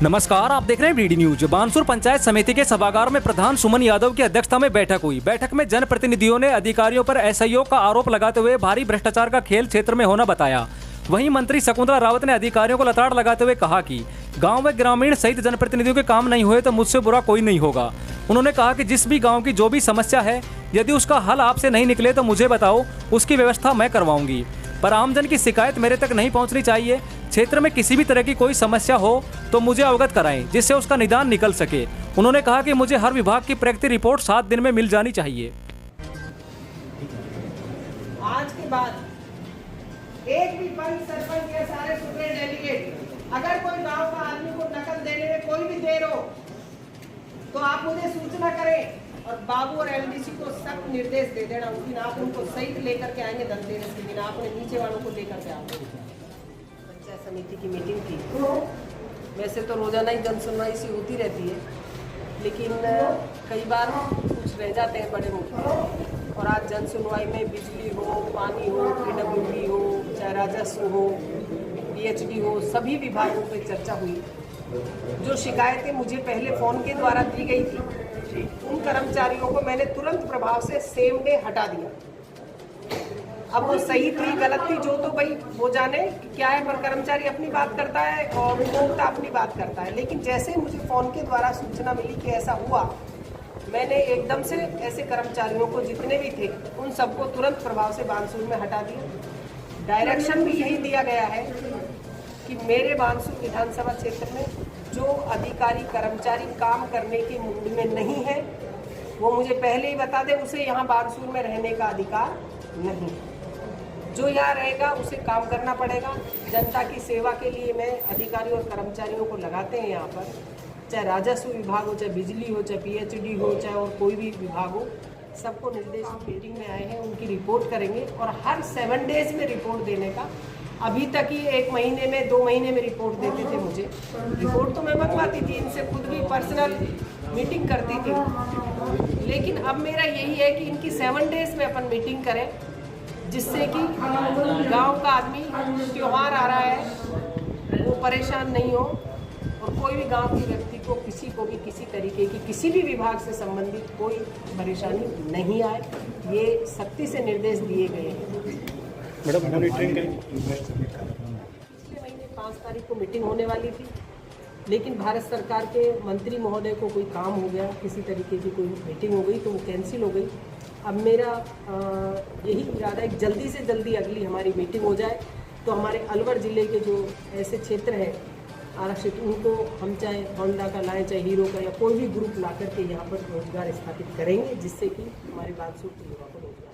नमस्कार, आप देख रहे हैं डीडी न्यूज। बानसूर पंचायत समिति के सभागार में प्रधान सुमन यादव की अध्यक्षता में बैठक हुई। बैठक में जनप्रतिनिधियों ने अधिकारियों पर असहयोग का आरोप लगाते हुए भारी भ्रष्टाचार का खेल क्षेत्र में होना बताया। वहीं मंत्री शकुंतला रावत ने अधिकारियों को लताड़ लगाते हुए कहा कि गांव में ग्रामीण सहित जनप्रतिनिधियों के काम नहीं हुए तो मुझसे बुरा कोई नहीं होगा। उन्होंने कहा कि जिस भी गाँव की जो भी समस्या है, यदि उसका हल आपसे नहीं निकले तो मुझे बताओ, उसकी व्यवस्था मैं करवाऊंगी। पर आमजन की शिकायत मेरे तक नहीं पहुंचनी चाहिए। क्षेत्र में किसी भी तरह की कोई समस्या हो तो मुझे अवगत कराएं, जिससे उसका निदान निकल सके। उन्होंने कहा कि मुझे हर विभाग की प्रगति रिपोर्ट 7 दिन में मिल जानी चाहिए। आज के बाद एक भी पंच सरपंच या सारे सुप्रीम डेलीगेट अगर कोई गांव का आदमी को नकल देने में कोई भी देर हो तो आप मुझे सूचना करें और बाबू और एलडीसी को सख्त निर्देश दे देना। उस दिन आप उनको सहित लेकर के आएंगे, धनतेरस के दिन आपने नीचे वालों को लेकर के आओगे। पंचायत समिति की मीटिंग थी। वैसे तो रोजाना ही जन सुनवाई सी होती रहती है, लेकिन कई बार कुछ रह जाते हैं बड़े मुद्दे। और आज जन सुनवाई में बिजली हो, पानी हो, PWD हो, चाहे राजस्व हो, PHD हो, सभी विभागों पर चर्चा हुई। जो शिकायतें मुझे पहले फोन के द्वारा दी गई थी, उन कर्मचारियों को मैंने तुरंत प्रभाव से सेम डे हटा दिया। अब वो सही थी गलत थी जो तो भाई वो जाने क्या है, पर कर्मचारी अपनी बात करता है और उपभोक्ता अपनी बात करता है। लेकिन जैसे मुझे फोन के द्वारा सूचना मिली कि ऐसा हुआ, मैंने एकदम से ऐसे कर्मचारियों को जितने भी थे उन सबको तुरंत प्रभाव से बानसूर में हटा दिया। डायरेक्शन भी यही दिया गया है कि मेरे बानसूर विधानसभा क्षेत्र में जो अधिकारी कर्मचारी काम करने के मूड में नहीं है वो मुझे पहले ही बता दे, उसे यहाँ बानसूर में रहने का अधिकार नहीं। जो यहाँ रहेगा उसे काम करना पड़ेगा। जनता की सेवा के लिए मैं अधिकारियों और कर्मचारियों को लगाते हैं यहाँ पर, चाहे राजस्व विभाग हो, चाहे बिजली हो, चाहे PHD हो, चाहे और कोई भी विभाग हो, सबको निर्देश मीटिंग में आए हैं। उनकी रिपोर्ट करेंगे और हर 7 डेज में रिपोर्ट देने का। अभी तक ही 1 महीने में 2 महीने में रिपोर्ट देते थे मुझे। रिपोर्ट तो मैं मंगवाती थी, इनसे खुद भी पर्सनल मीटिंग करती थी। लेकिन अब मेरा यही है कि इनकी 7 डेज में अपन मीटिंग करें, जिससे कि गांव का आदमी, त्योहार आ रहा है, वो परेशान नहीं हो और कोई भी गांव के व्यक्ति को, किसी को भी किसी तरीके की किसी भी विभाग से संबंधित कोई परेशानी नहीं आए। ये सख्ती से निर्देश दिए गए हैं। मैडम मॉनिटरिंग पिछले महीने 5 तारीख को मीटिंग होने वाली थी, लेकिन भारत सरकार के मंत्री महोदय को कोई काम हो गया, किसी तरीके की कोई मीटिंग हो गई तो वो कैंसिल हो गई। अब मेरा यही इरादा है कि जल्दी से जल्दी अगली हमारी मीटिंग हो जाए तो हमारे अलवर ज़िले के जो ऐसे क्षेत्र हैं आरक्षित, उनको हम चाहे होंडा का लाएँ, चाहे हीरो का, या कोई भी ग्रुप ला करके यहाँ पर रोजगार स्थापित करेंगे, जिससे कि हमारे बानसूर के युवा को रोजगार